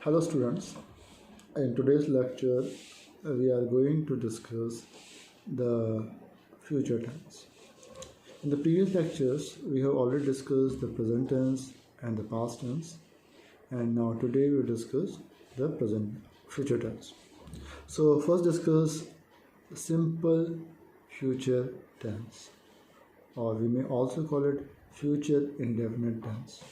Hello students, in today's lecture we are going to discuss the future tense. In the previous lectures we have already discussed the present tense and the past tense, and now today we will discuss the future tense. So first discuss simple future tense, or we may also call it future indefinite tense.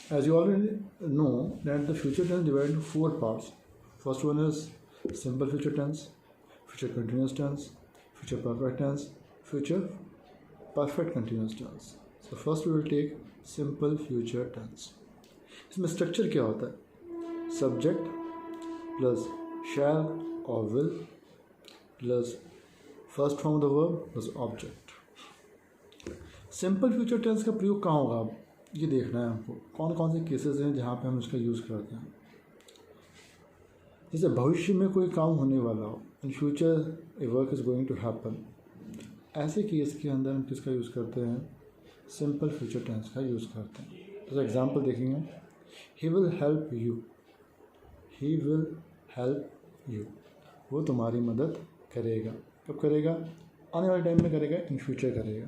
As you already know that the future tense divided into four parts. First one is simple future tense, future continuous tense, future perfect tense, future perfect continuous tense. So first we will take simple future tense. इसमें structure क्या होता है? Subject plus shall और will plus first form of the verb plus object. Simple future tense का प्रयोग कहाँ होगा? अब ये देखना है हमको कौन कौन से केसेस हैं जहाँ पे हम इसका यूज़ करते हैं. जैसे भविष्य में कोई काम होने वाला हो, in future a work is going to happen, ऐसे केस के अंदर हम किसका यूज़ करते हैं? सिंपल फ्यूचर टेंस का यूज़ करते हैं. जैसे एग्जांपल देखेंगे, he will help you, he will help you, वो तुम्हारी मदद करेगा. कब करेगा? आने वाले टाइम में करेगा, इन फ्यूचर करेगा.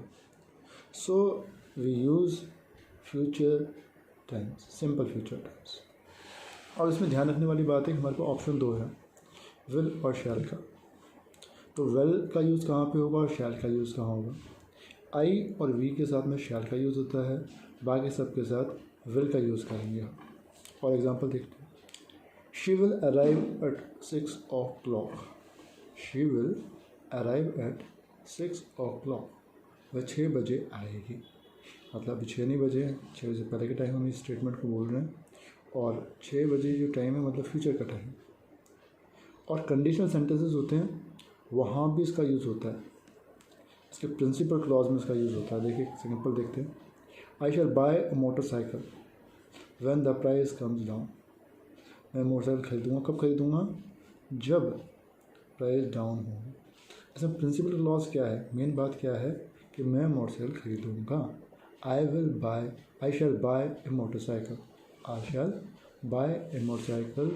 So we use future tense, simple future tense. और इसमें ध्यान रखने वाली बात है कि हमारे पास ऑप्शन दो है, विल और शैल का. तो विल का यूज़ कहाँ पे होगा और शैल का यूज़ कहाँ होगा? आई और वी के साथ में शैल का यूज़ होता है, बाकी सब के साथ विल का यूज़ करेंगे. और एग्जांपल देखते हैं, she will arrive at 6 o'clock, she will arrive at 6 o'clock, वह 6 बजे आएगी. मतलब अभी 6 नहीं बजे हैं, 6 बजे पहले के टाइम हम इस स्टेटमेंट को बोल रहे हैं, और 6 बजे जो टाइम है मतलब फ्यूचर का टाइम. और कंडीशनल सेंटेंसेस होते हैं, वहाँ भी इसका यूज़ होता है. इसके प्रिंसिपल क्लॉज में इसका यूज़ होता है. देखिए एग्जांपल देखते हैं, I shall buy a motorcycle when the price comes down, मैं मोटरसाइकिल खरीदूँगा. कब खरीदूँगा? जब प्राइस डाउन हो. इसमें प्रिंसिपल क्लॉज क्या है? मेन बात क्या है कि मैं motorcycle खरीदूँगा. I will buy, I shall buy a motorcycle, I shall buy a motorcycle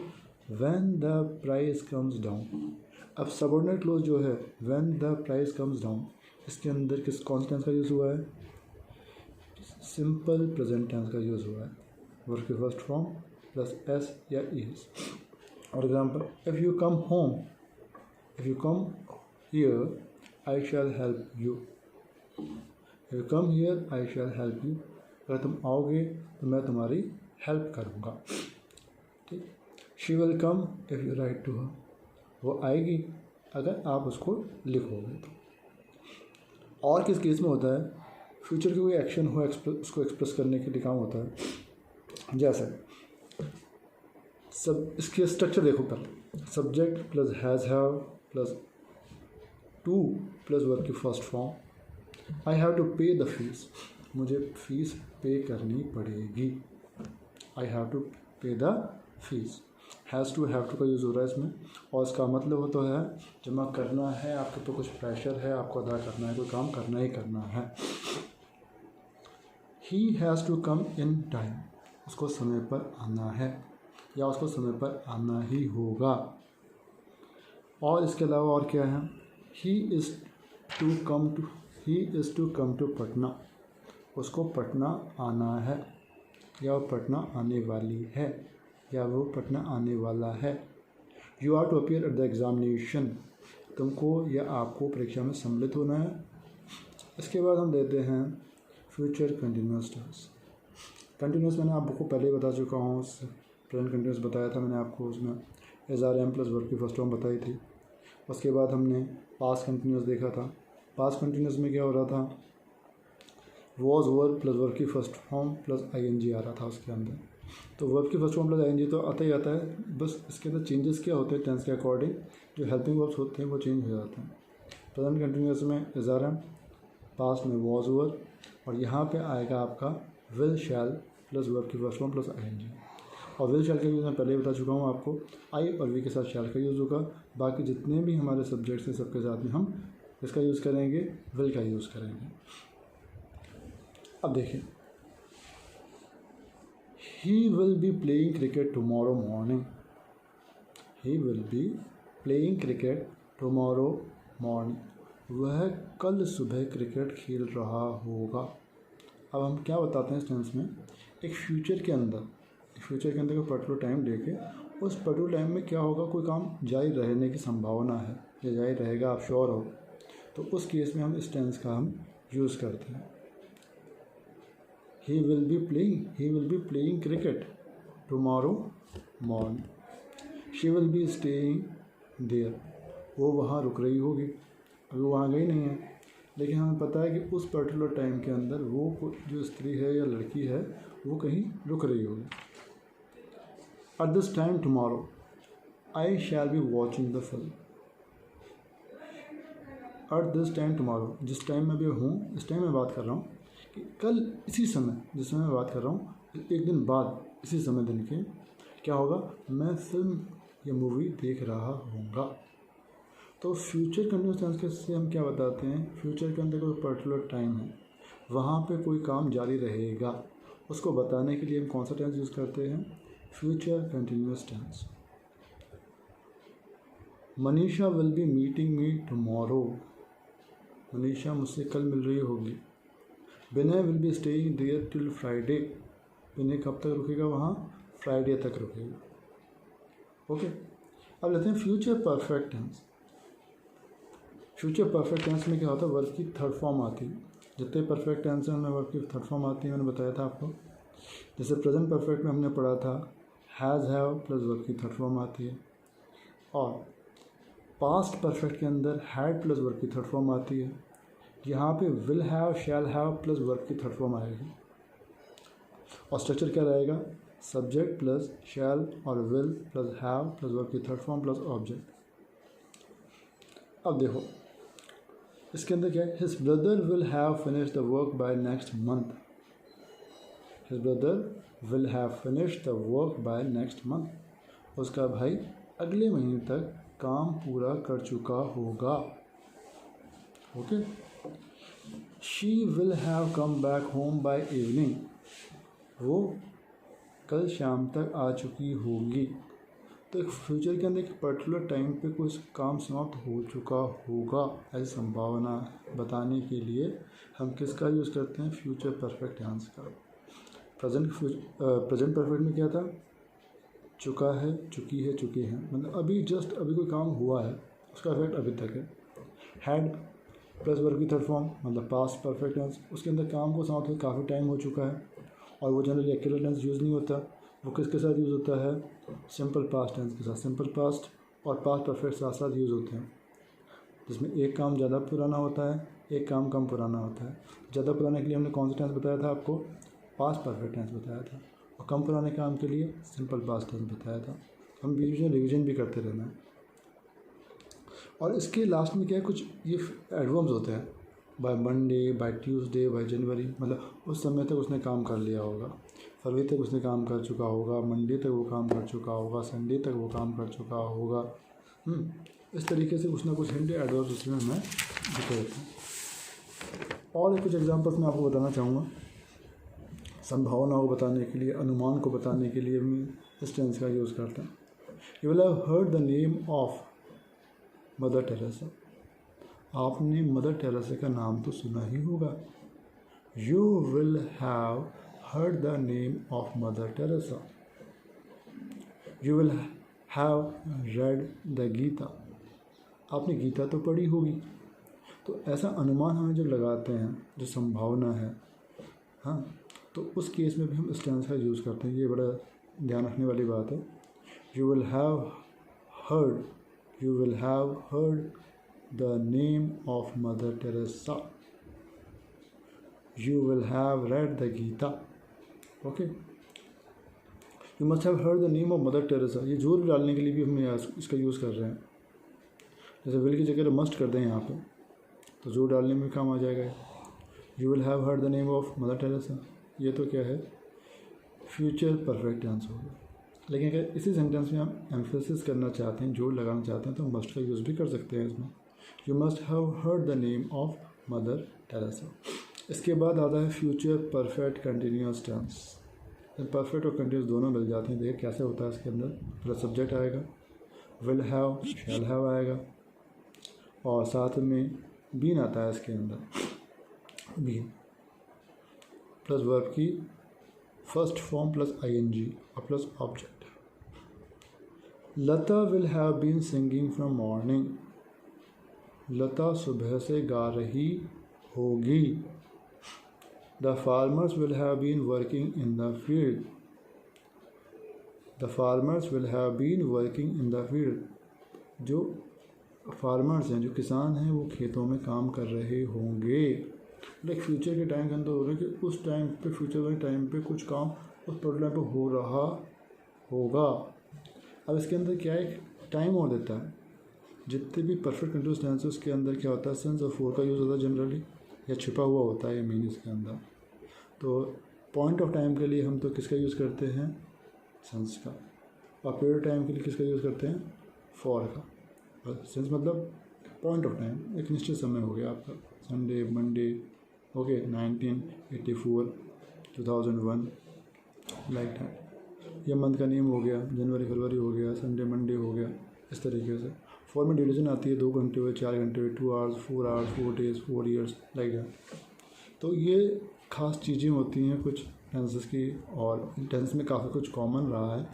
when the price comes down. अब सबऑर्डिनेट क्लोज जो है when the price comes down, इसके अंदर किस कौन टेंस का यूज़ हुआ है? सिंपल प्रेजेंट टेंस का यूज़ हुआ है, वर्ब की फर्स्ट फॉर्म प्लस एस या इज. और example, if you come home, if you come here I shell help you, If you come here, I shall help you. अगर तुम आओगे तो मैं तुम्हारी हेल्प करूँगा. ठीक. She will come if you write to her. वो आएगी अगर आप उसको लिखोगे तो. और किस केस में होता है? फ्यूचर का कोई एक्शन हो, उसको एक्सप्रेस करने के लिए काम होता है. जैसे सब इसके स्ट्रक्चर देखो पहले, subject plus has have plus to plus verb की first form. I have to pay the fees, मुझे फीस पे करनी पड़ेगी. I have to pay the fees. Has to have to का यूज़ हो रहा है इसमें, और इसका मतलब होता है जमा करना है, आपके ऊपर कुछ प्रेशर है, आपको अदा करना है, कोई काम करना ही करना है. He has to come in time, उसको समय पर आना है या उसको समय पर आना ही होगा. और इसके अलावा और क्या है? He is to come to, he is to come to Patna, उसको पटना आना है या वो पटना आने वाली है या वो पटना आने वाला है. You are to appear at the examination, तुमको या आपको परीक्षा में सम्मिलित होना है. इसके बाद हम लेते हैं फ्यूचर कंटिन्यूस टेंस. कंटिन्यूस मैंने आपको पहले बता चुका हूँ, प्रेजेंट कंटिन्यूस बताया था मैंने आपको, उसमें as R M plus verb की फर्स्ट फॉर्म बताई थी. उसके बाद हमने पास्ट कंटिन्यूस देखा था. पास्ट कंटिन्यूस में क्या हो रहा था? वॉज वर्ब प्लस वर्ब की फर्स्ट फॉर्म प्लस आईएनजी आ रहा था उसके अंदर. तो वर्ब की फर्स्ट फॉर्म प्लस आईएनजी तो आता ही आता है, बस इसके अंदर चेंजेस क्या होते हैं टेंस के अकॉर्डिंग, जो हेल्पिंग वर्ब्स होते हैं वो चेंज हो जाते हैं. प्रेजेंट कंटिन्यूस में इज़ आर एम, पास्ट में वॉज वर्ब, और यहाँ पे आएगा आपका विल शैल प्लस वर्ब की फर्स्ट फॉर्म प्लस आईएनजी. और विल शैल का यूज़ मैं पहले ही बता चुका हूँ आपको, आई और वी के साथ शैल का यूज़ होगा. बाकी जितने भी हमारे सब्जेक्ट्स हैं सबके साथ में हम इसका यूज़ करेंगे, विल का यूज़ करेंगे. अब देखिए, ही will be playing cricket tomorrow morning, he will be playing cricket tomorrow morning, वह कल सुबह क्रिकेट खेल रहा होगा। अब हम क्या बताते हैं इस टेंस में, एक फ्यूचर के अंदर कोई पर्टिकुलर टाइम लेके उस पर्टिकुलर टाइम में क्या होगा, कोई काम जारी रहने की संभावना है या जारी रहेगा, आप श्योर हो, तो उस केस में हम इस टेंस का हम यूज़ करते हैं। He will be playing cricket tomorrow morning, she will be staying there, वो वहाँ रुक रही होगी, अभी वो वहाँ गई नहीं है, लेकिन हमें पता है कि उस पर्टिकुलर टाइम के अंदर वो जो स्त्री है या लड़की है वो कहीं रुक रही होगी। At this time tomorrow I shall be watching the film, at this time tomorrow, जिस टाइम में भी हूँ इस टाइम में बात कर रहा हूँ कि कल इसी समय, जिस समय मैं बात कर रहा हूँ एक दिन बाद इसी समय दिन के क्या होगा, मैं फिल्म या मूवी देख रहा हूँगा। तो फ्यूचर कंटिन्यूअस टेंस के से हम क्या बताते हैं, फ्यूचर के अंदर कोई पर्टिकुलर टाइम है, वहाँ पे कोई काम जारी रहेगा, उसको बताने के लिए हम कौन सा टेंस यूज़ करते हैं, future continuous tense. Manisha will be meeting me tomorrow, Manisha मुझसे कल मिल रही होगी। Vinay will be staying there till Friday, Vinay कब तक रुकेगा वहाँ, फ्राइडे तक रुकेगा। ओके, अब लेते हैं future perfect tense. Future perfect tense में क्या होता है, वर्ब की थर्ड फॉर्म आती है। जितने परफेक्ट टेंस हैं उनमें वर्ब की थर्ड फॉर्म आती है, मैंने बताया था आपको। जैसे प्रेजेंट परफेक्ट में हमने पढ़ा था हैज़ हैव प्लस वर्ब की थर्ड फॉर्म आती है, और पास्ट परफेक्ट के अंदर हैड प्लस वर्ब की थर्ड फॉर्म आती है। यहाँ पे will have, shall have plus verb की थर्ड फॉर्म आएगी, और स्ट्रक्चर क्या रहेगा, सब्जेक्ट प्लस शैल और will plus have plus verb की थर्ड फॉर्म प्लस ऑब्जेक्ट। अब देखो इसके अंदर क्या है, his brother will have finish the work by next month, his brother will have finish the work by next month, उसका भाई अगले महीने तक काम पूरा कर चुका होगा। Okay, she will have come back home by evening, वो कल शाम तक आ चुकी होगी। तो एक फ्यूचर के अंदर एक पर्टिकुलर टाइम पे कोई काम समाप्त हो चुका होगा ऐसी संभावना बताने के लिए हम किसका यूज़ करते हैं, फ्यूचर परफेक्ट टेंस का। प्रेजेंट परफेक्ट में क्या था, चुका है, चुकी है, चुके हैं, मतलब अभी जस्ट अभी कोई काम हुआ है, उसका इफेक्ट अभी तक है। हैड प्लस वर्ब की थर्ड फॉर्म मतलब पास्ट परफेक्ट टेंस, उसके अंदर काम को समाप्त होकर काफ़ी टाइम हो चुका है, और वो जनरली एक्यूरेट टेंस यूज़ नहीं होता, वो किसके साथ यूज़ होता है, सिंपल पास्ट टेंस के साथ। सिंपल पास्ट और पास्ट परफेक्ट साथ साथ यूज़ होते हैं, जिसमें एक काम ज़्यादा पुराना होता है, एक काम कम पुराना होता है। ज़्यादा पुराने के लिए हमने कौन सा टेंस बताया था आपको, पास्ट परफेक्ट टेंस बताया था, और कम पुराने काम के लिए सिंपल पास्ट टेंस बताया था। हम बीच में रिविजन भी करते रहना है। और इसके लास्ट में क्या है, कुछ ये एडवर्ब्स होते हैं, by Monday, by Tuesday, by January, मतलब उस समय तक उसने काम कर लिया होगा, फरवरी तक उसने काम कर चुका होगा, मंडे तक वो काम कर चुका होगा, संडे तक वो काम कर चुका होगा। इस तरीके से कुछ ना कुछ हिंट एडवर्ब्स उसमें हमें दिखे रहते हैं। और कुछ एग्जांपल्स मैं आपको बताना चाहूँगा, संभावना को बताने के लिए, अनुमान को बताने के लिए हम इस टेंस का यूज़ करते हैं। You will have heard the name of Mother Teresa, आपने मदर टेरेसा का नाम तो सुना ही होगा। You will have heard the name of Mother Teresa, you will have read the Gita, आपने गीता तो पढ़ी होगी। तो ऐसा अनुमान हमें जब लगाते हैं, जो संभावना है, हाँ, तो उस केस में भी हम इस टेंस का यूज़ करते हैं। ये बड़ा ध्यान रखने वाली बात है। You will have heard, you will have heard the name of Mother Teresa, you will have read the Gita. Okay, you must have heard the name of Mother Teresa, ये जोर डालने के लिए भी हम इसका यूज़ कर रहे हैं। जैसे विल की जगह मस्ट कर दें यहाँ पे, तो जोर डालने में काम आ जाएगा। You will have heard the name of Mother Teresa, ये तो क्या है, फ्यूचर परफेक्ट टेंस होगा। लेकिन अगर इसी सेंटेंस में हम एम्फेसिस करना चाहते हैं, जोर लगाना चाहते हैं, तो हम मस्ट का यूज़ भी कर सकते हैं इसमें। You must have heard the name of Mother Teresa. इसके बाद आता है future perfect continuous tense. Perfect और कंटिन्यूस दोनों मिल जाते हैं। देखिए कैसे होता है इसके अंदर, प्लस सब्जेक्ट आएगा, विल हैव, शैल हैव आएगा, और साथ में बीन आता है इसके अंदर, बीन प्लस वर्ब की फर्स्ट फॉर्म प्लस आईएनजी और plus object. Lata will have been singing from morning, Lata सुबह से गा रही होगी। The farmers will have been working in the field, the farmers will have been working in the field. जो farmers हैं, जो किसान हैं, वो खेतों में काम कर रहे होंगे। लाइक फ्यूचर के टाइम के अंदर हो रहा है कि उस टाइम पे, फ्यूचर वाले टाइम पे कुछ काम उस पर्टिकुलर पे हो रहा होगा। अब इसके अंदर क्या है, टाइम और देता है। जितने भी परफेक्ट कंटिन्यूअस टेंसेस के अंदर क्या होता है, सेंस और फोर का यूज़ होता है जनरली, या छिपा हुआ होता है ये मीन इसके अंदर। तो पॉइंट ऑफ टाइम के लिए हम तो किसका यूज़ करते हैं, सेंस का, और पीरियड टाइम के लिए किसका यूज़ करते हैं, फॉर का। और सेंस मतलब पॉइंट ऑफ टाइम, एक निश्चित समय हो गया आपका, Sunday, Monday, okay, 1984, 2001, like that. ये मंथ का नेम हो गया, जनवरी फरवरी हो गया, संडे मंडे हो गया, इस तरीके से। फॉर में डिवीजन आती है, 2 घंटे हुए, 4 घंटे हुए, 2 hours, 4 hours, 4 days, 4 years, like that. तो ये खास चीज़ें होती हैं कुछ टेंसेस की, और टेंस में काफ़ी कुछ कॉमन रहा है,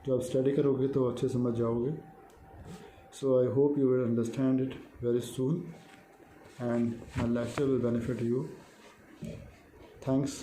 जो आप स्टडी करोगे तो अच्छे समझ जाओगे। So I hope you will understand it very soon and my lecture will benefit you. Thanks.